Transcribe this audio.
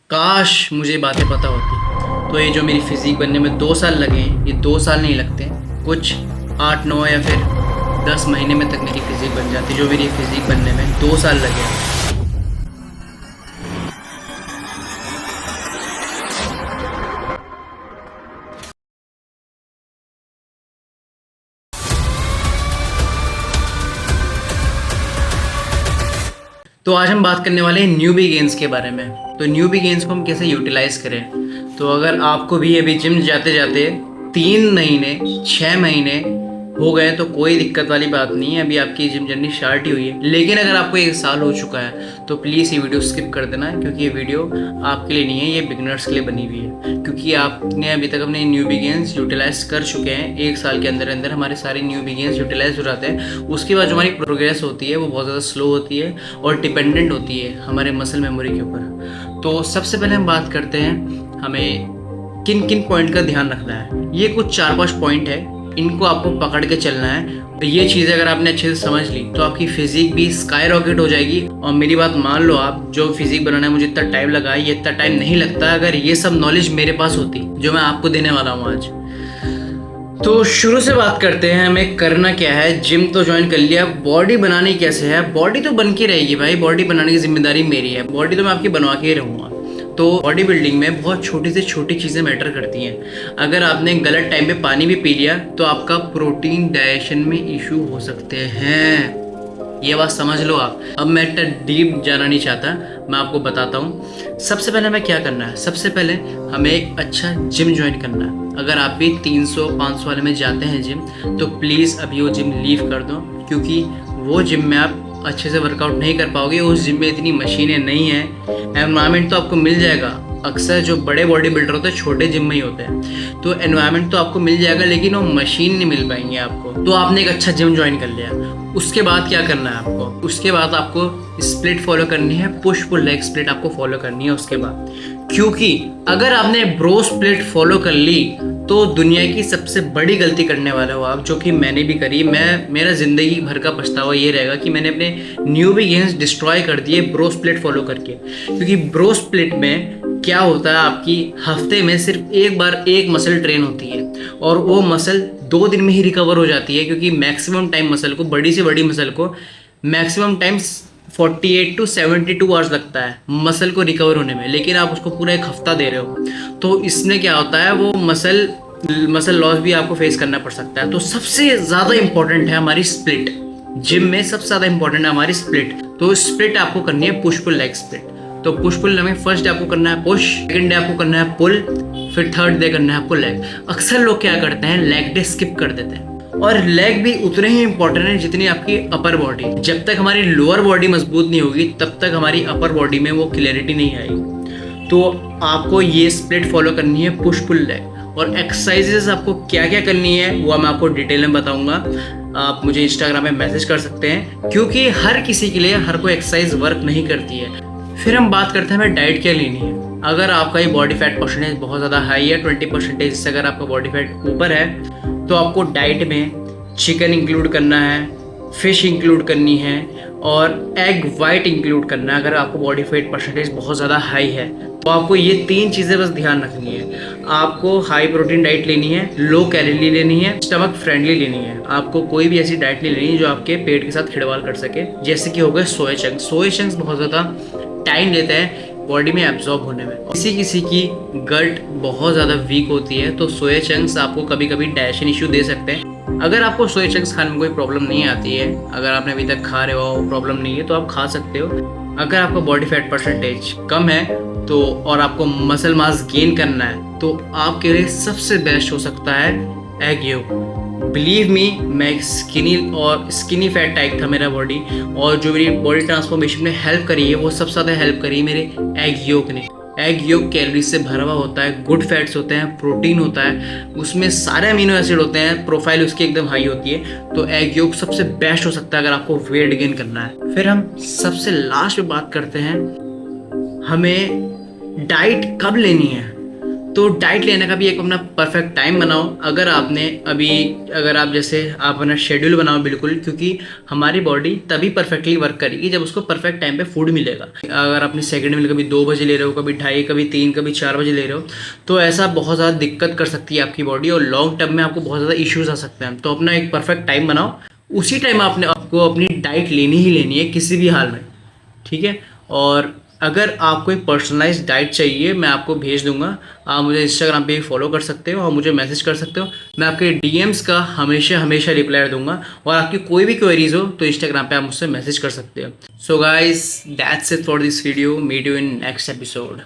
काश मुझे बातें पता होती। तो ये जो मेरी फिज़िक बनने में 2 साल लगे हैं, ये 2 साल नहीं लगते, कुछ 8 9 या फिर 10 महीने में तक मेरी फिज़िक बन जाती। जो मेरी फिज़िक बनने में 2 साल लगे हैं। तो आज हम बात करने वाले हैं न्यूबी गेन्स के बारे में। तो न्यूबी गेन्स को हम कैसे यूटिलाइज़ करें। तो अगर आपको भी अभी जिम जाते जाते 3 महीने 6 महीने हो गए तो कोई दिक्कत वाली बात नहीं है, अभी आपकी जिम जर्नी स्टार्ट ही हुई है। लेकिन अगर आपको 1 साल हो चुका है तो प्लीज़ ये वीडियो स्किप कर देना, क्योंकि ये वीडियो आपके लिए नहीं है, ये बिगनर्स के लिए बनी हुई है। क्योंकि आपने अभी तक अपने न्यूबी गेन्स यूटिलाइज कर चुके हैं। 1 साल के अंदर अंदर हमारे सारे न्यूबी गेन्स यूटिलाइज हो जाते हैं। उसके बाद जो हमारी प्रोग्रेस होती है वो बहुत ज़्यादा स्लो होती है और डिपेंडेंट होती है हमारे मसल मेमोरी के ऊपर। तो सबसे पहले हम बात करते हैं हमें किन किन पॉइंट का ध्यान रखना है। ये कुछ 4-5 पॉइंट है, इनको आपको पकड़ के चलना है। तो ये चीज़ें अगर आपने अच्छे से समझ ली तो आपकी फिजिक भी स्काई रॉकेट हो जाएगी। और मेरी बात मान लो, आप जो फिजिक बनाना है मुझे इतना टाइम लगा है, ये इतना टाइम नहीं लगता अगर ये सब नॉलेज मेरे पास होती जो मैं आपको देने वाला हूँ आज। तो शुरू से बात करते हैं हमें करना क्या है। जिम तो ज्वाइन कर लिया, बॉडी बनानी कैसे है। बॉडी तो बन के रहेगी भाई, बॉडी बनाने की जिम्मेदारी मेरी है, बॉडी तो मैं आपकी बनवा के ही रहूँगा। तो बॉडी बिल्डिंग में बहुत छोटी से छोटी चीज़ें मैटर करती हैं। अगर आपने गलत टाइम पे पानी भी पी लिया तो आपका प्रोटीन डाइजेशन में इशू हो सकते हैं। ये बात समझ लो आप। अब मैं इतना डीप जाना नहीं चाहता, मैं आपको बताता हूँ। सबसे पहले हमें क्या करना है। सबसे पहले हमें एक अच्छा जिम ज्वाइन करना है। अगर आप भी 300-500 वाले में जाते हैं जिम, तो प्लीज़ अभी वो जिम लीव कर दो, क्योंकि वो जिम में आप अच्छे से वर्कआउट नहीं कर पाओगे। उस जिम में इतनी मशीनें नहीं हैं। एनवायरनमेंट तो आपको मिल जाएगा, अक्सर जो बड़े बॉडी बिल्डर होते हैं छोटे जिम में ही होते हैं, तो एनवायरनमेंट तो आपको मिल जाएगा, लेकिन वो मशीन नहीं मिल पाएंगे आपको। तो आपने एक अच्छा जिम ज्वाइन कर लिया, उसके बाद क्या करना है आपको। उसके बाद आपको स्प्लिट फॉलो करनी है, पुश पुल लेग स्प्लिट आपको फॉलो करनी है उसके बाद। क्योंकि अगर आपने ब्रो स्प्लिट फॉलो कर ली तो दुनिया की सबसे बड़ी गलती करने वाले हो आप, जो कि मैंने भी करी। मेरा ज़िंदगी भर का पछतावा ये रहेगा कि मैंने अपने न्यूबी गेन्स डिस्ट्रॉय कर दिए ब्रो स्प्लिट फॉलो करके। क्योंकि ब्रो स्प्लिट में क्या होता है, आपकी हफ्ते में सिर्फ एक बार एक मसल ट्रेन होती है और वो मसल 2 दिन में ही रिकवर हो जाती है। क्योंकि मैक्सिमम टाइम मसल को, बड़ी से बड़ी मसल को मैक्सिमम टाइम 48 to 72 आवर्स लगता है मसल को रिकवर होने में, लेकिन आप उसको पूरा 1 हफ्ता दे रहे हो। तो इसमें क्या होता है, वो मसल लॉस भी आपको फेस करना पड़ सकता है। तो सबसे ज़्यादा इंपॉर्टेंट है हमारी स्प्लिट। जिम में सबसे ज़्यादा इंपॉर्टेंट है हमारी स्प्लिट। तो स्प्लिट आपको करनी है पुश पुल लेग स्प्लिट। तो पुश पुल में फर्स्ट डे आपको करना है पुश, सेकंड डे आपको करना है पुल, फिर थर्ड डे करना है आपको लेग। अक्सर लोग क्या करते हैं, लेग डे स्किप कर देते हैं। और लेग भी उतने ही इंपॉर्टेंट है जितनी आपकी अपर बॉडी। जब तक हमारी लोअर बॉडी मजबूत नहीं होगी तब तक हमारी अपर बॉडी में वो क्लैरिटी नहीं आएगी। तो आपको ये स्प्लिट फॉलो करनी है, पुश पुल लेग। और एक्सरसाइजेस आपको क्या क्या करनी है वो मैं आपको डिटेल में बताऊंगा। आप मुझे इंस्टाग्राम में मैसेज कर सकते हैं, क्योंकि हर किसी के लिए हर कोई एक्सरसाइज वर्क नहीं करती है। फिर हम बात करते हैं हमें डाइट क्या लेनी है। अगर आपका ये बॉडी फैट परसेंटेज बहुत ज़्यादा हाई है, 20% से अगर आपका बॉडी फैट ऊपर है, तो आपको डाइट में चिकन इंक्लूड करना है, फिश इंक्लूड करनी है और एग वाइट इंक्लूड करना है। अगर आपको बॉडी फैट परसेंटेज बहुत ज़्यादा हाई है तो आपको ये 3 चीज़ें बस ध्यान रखनी है। आपको हाई प्रोटीन डाइट लेनी है, लो कैलोरी लेनी है, स्टमक फ्रेंडली लेनी है। आपको कोई भी ऐसी डाइट नहीं लेनी जो आपके पेट के साथ खिलवाड़ कर सके, जैसे कि हो गए सोया चंक्स। सोया चंक्स बहुत ज़्यादा टाइम लेते हैं बॉडी में एब्जॉर्ब होने में। किसी की गट बहुत ज़्यादा वीक होती है तो सोया चंक्स आपको कभी कभी डाइजेशन इशू दे सकते हैं। अगर आपको सोया चंक्स खाने में कोई प्रॉब्लम नहीं आती है, अगर आपने अभी तक खा रहे हो प्रॉब्लम नहीं है, तो आप खा सकते हो। अगर आपका बॉडी फैट परसेंटेज कम है तो और आपको मसल मास गेन करना है तो आपके लिए सबसे बेस्ट हो सकता है एग येल्क। बिलीव मी, मैं स्किनी फैट टाइप था मेरा बॉडी, और जो मेरी बॉडी ट्रांसफॉर्मेशन में हेल्प करी है वो सबसे ज़्यादा हेल्प करी है मेरे एग येल्क ने। एग येल्क कैलोरी से भरा हुआ होता है, गुड फैट्स होते हैं, प्रोटीन होता है, उसमें सारे अमीनो एसिड होते हैं, प्रोफाइल उसकी एकदम हाई होती है। तो एग येल्क सबसे बेस्ट हो सकता है अगर आपको वेट गेन करना है। फिर हम सबसे लास्ट में बात करते हैं हमें डाइट कब लेनी है। तो डाइट लेने का भी एक अपना परफेक्ट टाइम बनाओ। अगर आप जैसे आप अपना शेड्यूल बनाओ बिल्कुल, क्योंकि हमारी बॉडी तभी परफेक्टली वर्क करेगी जब उसको परफेक्ट टाइम पे फूड मिलेगा। अगर अपनी सेकंड मील कभी 2 बजे ले रहे हो, कभी 2:30, कभी 3, कभी 4 बजे ले रहे हो, तो ऐसा बहुत ज़्यादा दिक्कत कर सकती है आपकी बॉडी और लॉन्ग टर्म में आपको बहुत ज़्यादा इश्यूज आ सकते हैं। तो अपना एक परफेक्ट टाइम बनाओ, उसी टाइम आपको अपनी डाइट लेनी ही लेनी है किसी भी हाल में, ठीक है। और अगर आपको एक पर्सनलाइज्ड डाइट चाहिए, मैं आपको भेज दूंगा। आप मुझे इंस्टाग्राम पे भी फॉलो कर सकते हो और मुझे मैसेज कर सकते हो। मैं आपके डीएम्स का हमेशा हमेशा रिप्लाई दूंगा, और आपकी कोई भी क्वेरीज हो तो इंस्टाग्राम पे आप मुझसे मैसेज कर सकते हो। So guys, that's it for this video. Meet you in next episode.